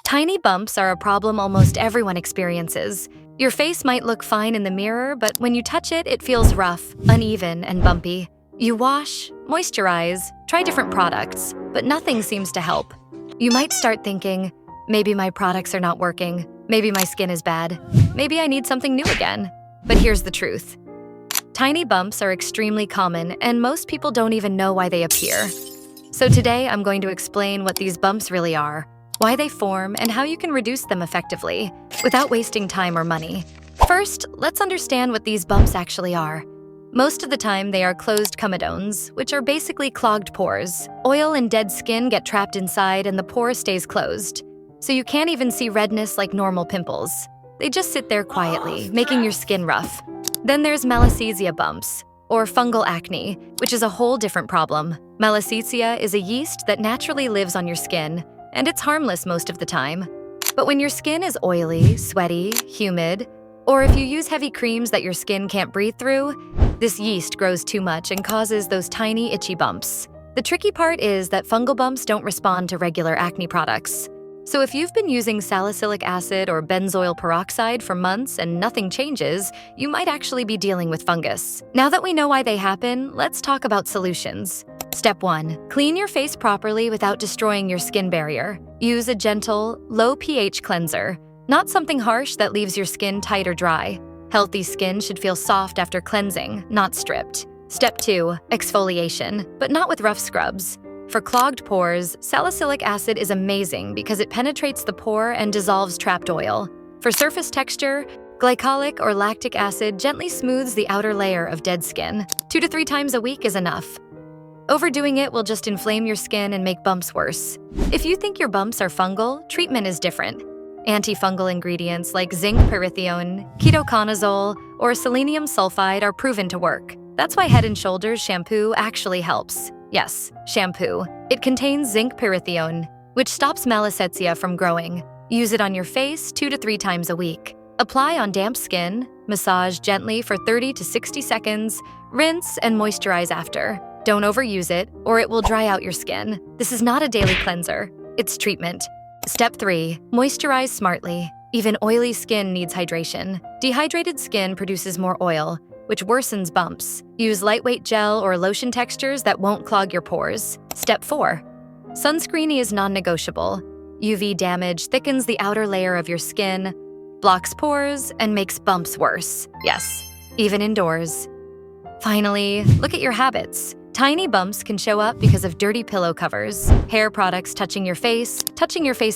Tiny bumps are a problem almost everyone experiences. Your face might look fine in the mirror, but when you touch it, it feels rough, uneven, and bumpy. You wash, moisturize, try different products, but nothing seems to help. You might start thinking, maybe my products are not working, maybe my skin is bad, maybe I need something new again. But here's the truth. Tiny bumps are extremely common, and most people don't even know why they appear. So today, I'm going to explain what these bumps really are, why they form, and how you can reduce them effectively, without wasting time or money. First, let's understand what these bumps actually are. Most of the time, they are closed comedones, which are basically clogged pores. Oil and dead skin get trapped inside and the pore stays closed. So you can't even see redness like normal pimples. They just sit there quietly, making your skin rough. Then there's malassezia bumps, or fungal acne, which is a whole different problem. Malassezia is a yeast that naturally lives on your skin, and it's harmless most of the time. But when your skin is oily, sweaty, humid, or if you use heavy creams that your skin can't breathe through, this yeast grows too much and causes those tiny, itchy bumps. The tricky part is that fungal bumps don't respond to regular acne products. So if you've been using salicylic acid or benzoyl peroxide for months and nothing changes, you might actually be dealing with fungus. Now that we know why they happen, let's talk about solutions. Step 1. Clean your face properly without destroying your skin barrier. Use a gentle, low pH cleanser, not something harsh that leaves your skin tight or dry. Healthy skin should feel soft after cleansing, not stripped. Step 2. Exfoliation, but not with rough scrubs. For clogged pores, salicylic acid is amazing because it penetrates the pore and dissolves trapped oil. For surface texture, glycolic or lactic acid gently smooths the outer layer of dead skin. 2 to 3 times a week is enough. Overdoing it will just inflame your skin and make bumps worse. If you think your bumps are fungal, treatment is different. Antifungal ingredients like zinc pyrithione, ketoconazole, or selenium sulfide are proven to work. That's why Head & Shoulders shampoo actually helps. Yes, shampoo. It contains zinc pyrithione, which stops malassezia from growing. Use it on your face 2 to 3 times a week. Apply on damp skin, massage gently for 30 to 60 seconds, rinse and moisturize after. Don't overuse it, or it will dry out your skin. This is not a daily cleanser, it's treatment. Step 3. Moisturize smartly. Even oily skin needs hydration. Dehydrated skin produces more oil, which worsens bumps. Use lightweight gel or lotion textures that won't clog your pores. Step 4. Sunscreen is non-negotiable. UV damage thickens the outer layer of your skin, blocks pores, and makes bumps worse. Yes, even indoors. Finally, look at your habits. Tiny bumps can show up because of dirty pillow covers, hair products touching your face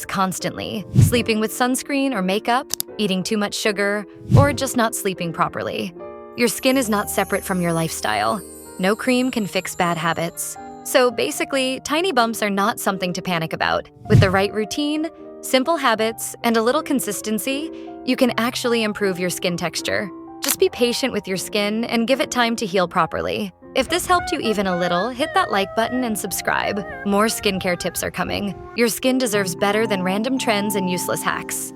constantly, sleeping with sunscreen or makeup, eating too much sugar, or just not sleeping properly. Your skin is not separate from your lifestyle. No cream can fix bad habits. So basically, tiny bumps are not something to panic about. With the right routine, simple habits, and a little consistency, you can actually improve your skin texture. Just be patient with your skin and give it time to heal properly. If this helped you even a little, hit that like button and subscribe. More skincare tips are coming. Your skin deserves better than random trends and useless hacks.